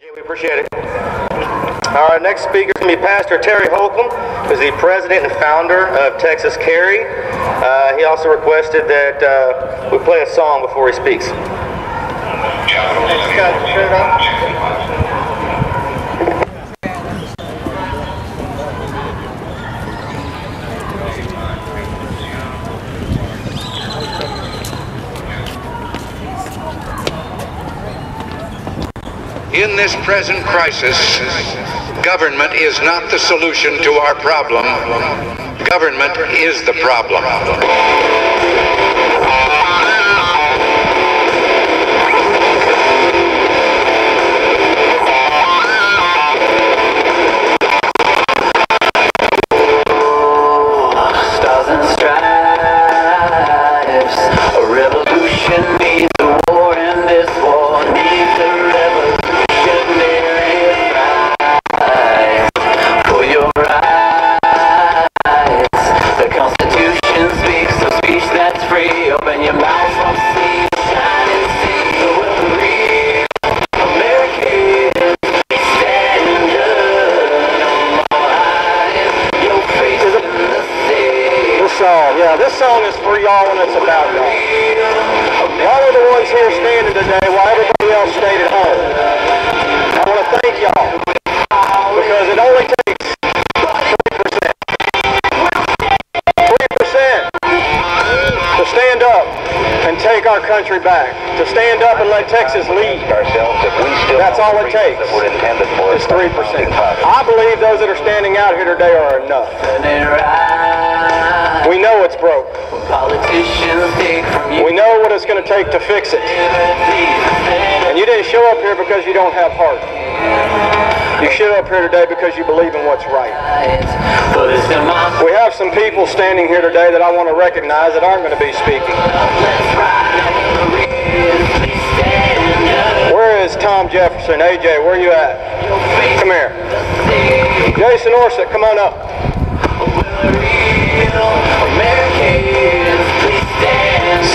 Yeah, we appreciate it. Our next speaker is going to be Pastor Terry Holcomb, who is the president and founder of Texas Carry. He also requested that we play a song before he speaks. In this present crisis, government is not the solution to our problem. Government is the problem. Stars and stripes, a revolution needs a war, and this war needs a revolutionary prize for your eyes. The Constitution speaks a speech that's free. Open your mouth, from sea to shining sea. So we'll read Americans, stand up, no more hiding your faces in the sea. This song is for y'all and it's about y'all. Y'all are the ones here standing today while everybody else stayed at home. I want to thank y'all because it only takes 3%. 3% to stand up and take our country back. To stand up and let Texas lead. That's all it takes. It's 3%. I believe those that are standing out here today are enough. We know it's broke. We know what it's going to take to fix it. And you didn't show up here because you don't have heart. You showed up here today because you believe in what's right. We have some people standing here today that I want to recognize that aren't going to be speaking. Where is Tom Jefferson? AJ, where are you at? Come here. Jason Orsitt, come on up.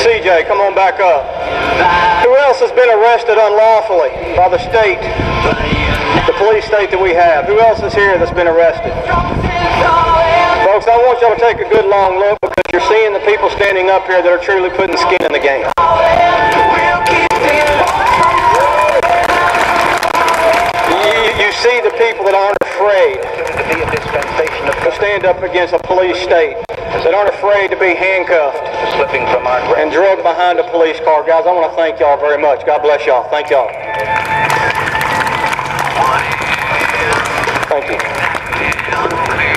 CJ, come on back up. Who else has been arrested unlawfully by the state, the police state that we have? Who else is here that's been arrested? Folks, I want y'all to take a good long look because you're seeing the people standing up here that are truly putting skin in the game. You see the people that aren't afraid to stand up against a police state, that aren't afraid to be handcuffed and drugged behind a police car. Guys, I want to thank y'all very much. God bless y'all. Thank y'all. Thank you.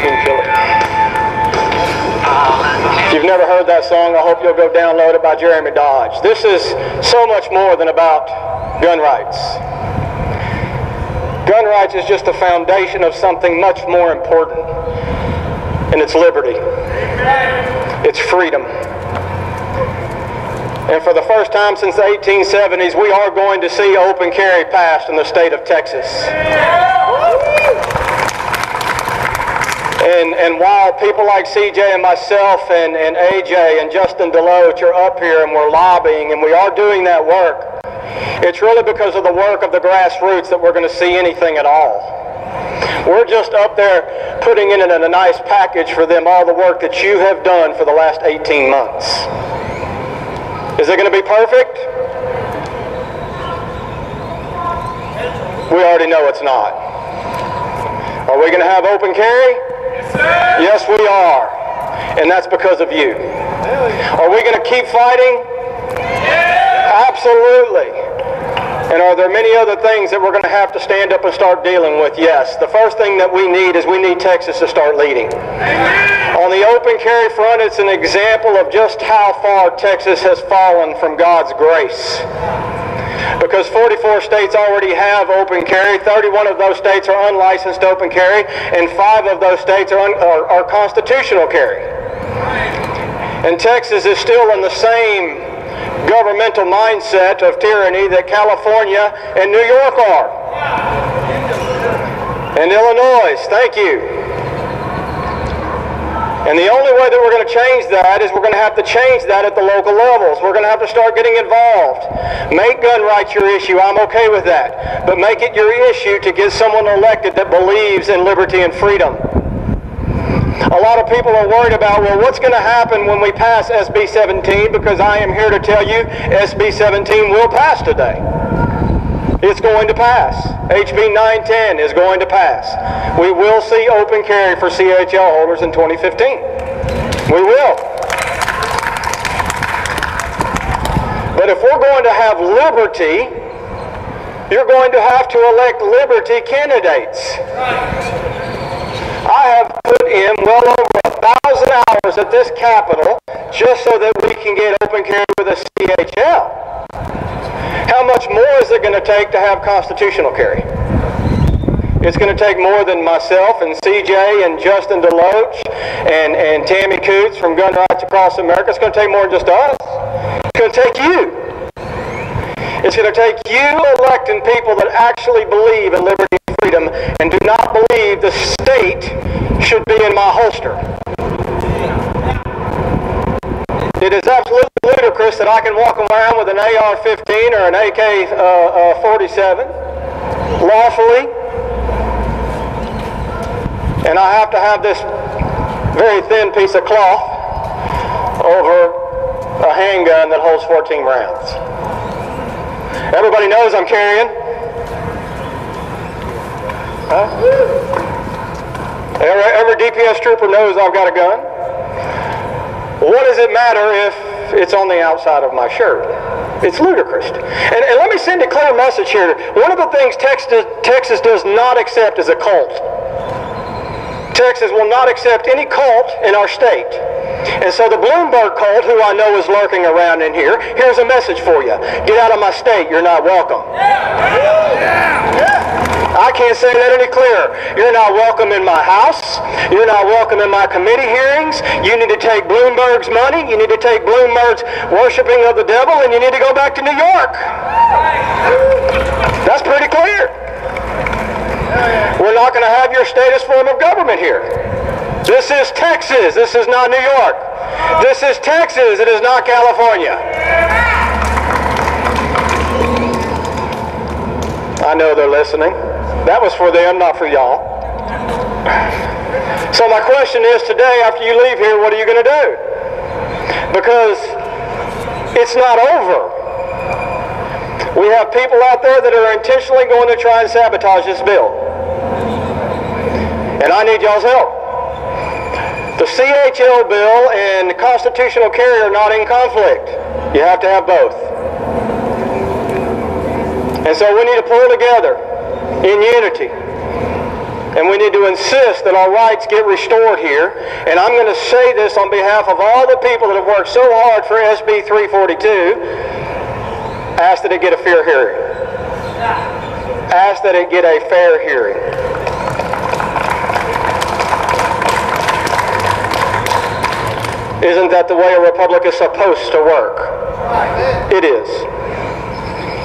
Didn't kill it. If you've never heard that song, I hope you'll go download it by Jeremy Dodge. This is so much more than about gun rights. Gun rights is just the foundation of something much more important, and it's liberty. It's freedom. And for the first time since the 1870s, we are going to see open carry passed in the state of Texas. And while people like CJ and myself and AJ and Justin Deloach are up here and we're lobbying and we are doing that work, it's really because of the work of the grassroots that we're going to see anything at all. We're just up there putting in a nice package for them all the work that you have done for the last 18 months. Is it going to be perfect? We already know it's not. Are we going to have open carry? Yes, sir. Yes, we are. And that's because of you. Are we going to keep fighting? Yeah. Absolutely. And are there many other things that we're going to have to stand up and start dealing with? Yes. The first thing that we need is we need Texas to start leading. Amen. On the open carry front, it's an example of just how far Texas has fallen from God's grace. Because 44 states already have open carry, 31 of those states are unlicensed open carry, and 5 of those states are constitutional carry. And Texas is still in the same governmental mindset of tyranny that California and New York are. And Illinois, thank you. And the only way that we're going to change that is we're going to have to change that at the local levels. We're going to have to start getting involved. Make gun rights your issue. I'm okay with that. But make it your issue to get someone elected that believes in liberty and freedom. A lot of people are worried about, well, what's going to happen when we pass SB 17? Because I am here to tell you SB 17 will pass today. It's going to pass. HB 910 is going to pass. We will see open carry for CHL holders in 2015. We will. But if we're going to have liberty, you're going to have to elect liberty candidates. I have put in well over 1,000 hours at this Capitol just so that we can get open carry with a CHL. How much more is it going to take to have constitutional carry? It's going to take more than myself and CJ and Justin DeLoach and Tammy Coots from Gun Rights Across America. It's going to take more than just us. It's going to take you. It's going to take you electing people that actually believe in liberty and freedom and do not believe the state should be in my holster. It is absolutely ludicrous that I can walk around with an AR-15 or an AK-47 lawfully, and I have to have this very thin piece of cloth over a handgun that holds 14 rounds. Everybody knows I'm carrying. Huh? Every DPS trooper knows I've got a gun. What does it matter if it's on the outside of my shirt? It's ludicrous. And let me send a clear message here. One of the things Texas does not accept is a cult. Texas will not accept any cult in our state. And so the Bloomberg cult, who I know is lurking around in here, here's a message for you. Get out of my state. You're not welcome. I can't say that any clearer. You're not welcome in my house. You're not welcome in my committee hearings. You need to take Bloomberg's money. You need to take Bloomberg's worshiping of the devil, and you need to go back to New York. That's pretty clear. We're not going to have your status form of government here. This is Texas. This is not New York. This is Texas. It is not California. I know they're listening. That was for them, not for y'all. So my question is today, after you leave here, what are you going to do? Because it's not over. We have people out there that are intentionally going to try and sabotage this bill. And I need y'all's help. The CHL bill and the constitutional carry are not in conflict. You have to have both. And so we need to pull together in unity. And we need to insist that our rights get restored here. And I'm going to say this on behalf of all the people that have worked so hard for SB 342. Ask that it get a fair hearing. Ask that it get a fair hearing. Isn't that the way a republic is supposed to work? It is.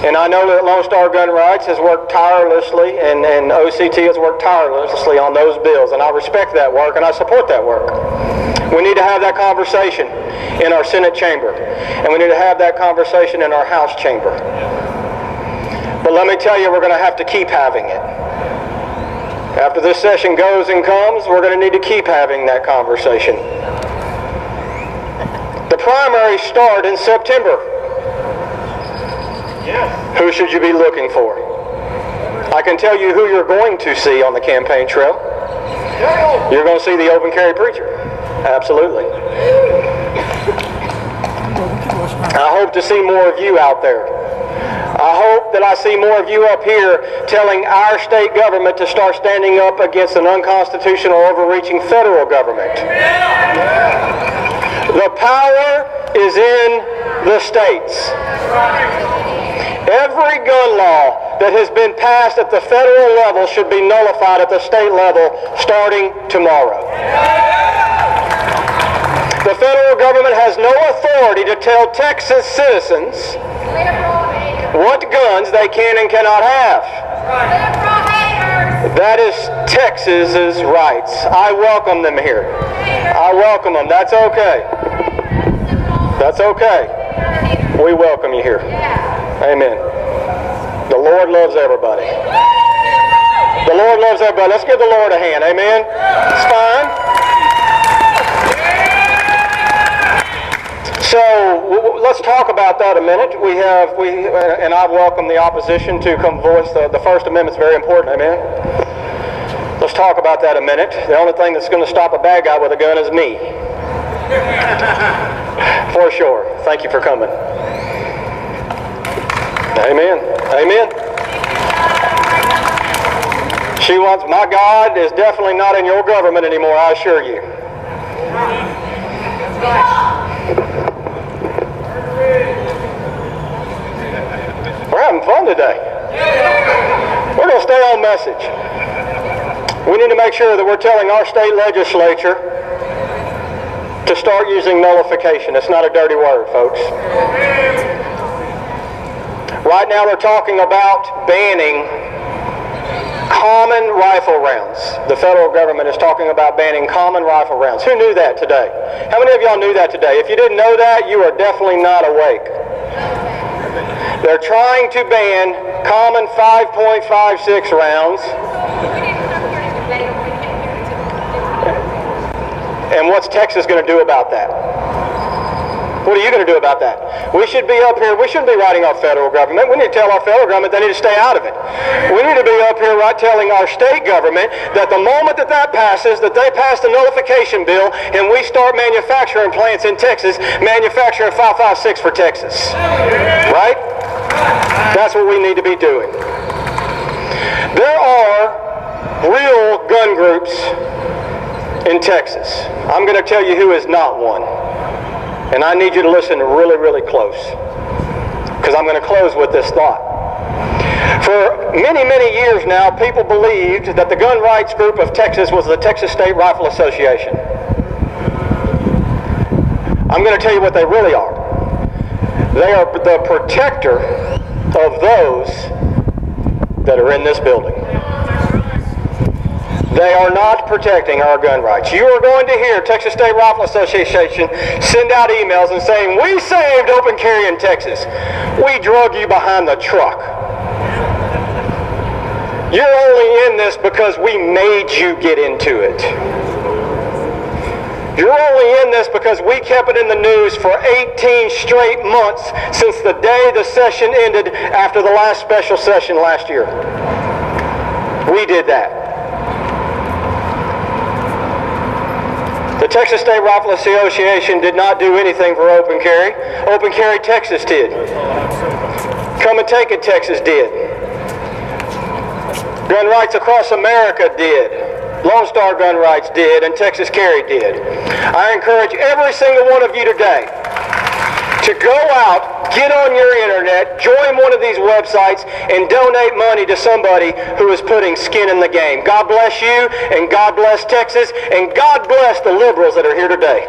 And I know that Lone Star Gun Rights has worked tirelessly, and OCT has worked tirelessly on those bills, and I respect that work, and I support that work. We need to have that conversation in our Senate chamber, and we need to have that conversation in our House chamber. But let me tell you, we're going to have to keep having it. After this session goes and comes, we're going to need to keep having that conversation. The primaries start in September. Who should you be looking for? I can tell you who you're going to see on the campaign trail. You're going to see the open carry preacher. Absolutely. I hope to see more of you out there. I hope that I see more of you up here telling our state government to start standing up against an unconstitutional, overreaching federal government. The power is in the states. Every gun law that has been passed at the federal level should be nullified at the state level starting tomorrow. The federal government has no authority to tell Texas citizens what guns they can and cannot have. That is Texas's rights. I welcome them here. I welcome them. That's okay. That's okay. We welcome you here. Amen. The Lord loves everybody. The Lord loves everybody. Let's give the Lord a hand. Amen. It's fine. So let's talk about that a minute. And I welcome the opposition to come voice. The First Amendment is very important. Amen. Let's talk about that a minute. The only thing that's going to stop a bad guy with a gun is me. For sure. Thank you for coming. Amen. Amen. She wants, my God is definitely not in your government anymore, I assure you. We're having fun today. We're going to stay on message. We need to make sure that we're telling our state legislature to start using nullification. It's not a dirty word, folks. Right now they're talking about banning common rifle rounds. The federal government is talking about banning common rifle rounds. Who knew that today? How many of y'all knew that today? If you didn't know that, you are definitely not awake. They're trying to ban common 5.56 rounds. And what's Texas going to do about that? What are you going to do about that? We should be up here. We shouldn't be writing our federal government. We need to tell our federal government they need to stay out of it. We need to be up here telling our state government that the moment that passes, that they pass the nullification bill and we start manufacturing plants in Texas, manufacturing 5.56 for Texas. Right? That's what we need to be doing. There are real gun groups in Texas. I'm going to tell you who is not one. And I need you to listen really, really close, because I'm going to close with this thought. For many, many years now, people believed that the gun rights group of Texas was the Texas State Rifle Association. I'm going to tell you what they really are. They are the protector of those that are in this building. They are not protecting our gun rights. You are going to hear Texas State Rifle Association send out emails and saying, we saved open carry in Texas. We drug you behind the truck. You're only in this because we made you get into it. You're only in this because we kept it in the news for 18 straight months since the day the session ended after the last special session last year. We did that. The Texas State Rifle Association did not do anything for open carry. Open carry Texas did. Come and Take It Texas did. Gun Rights Across America did. Lone Star Gun Rights did, and Texas Carry did. I encourage every single one of you today to go out, get on your internet, join one of these websites, and donate money to somebody who is putting skin in the game. God bless you, and God bless Texas, and God bless the liberals that are here today.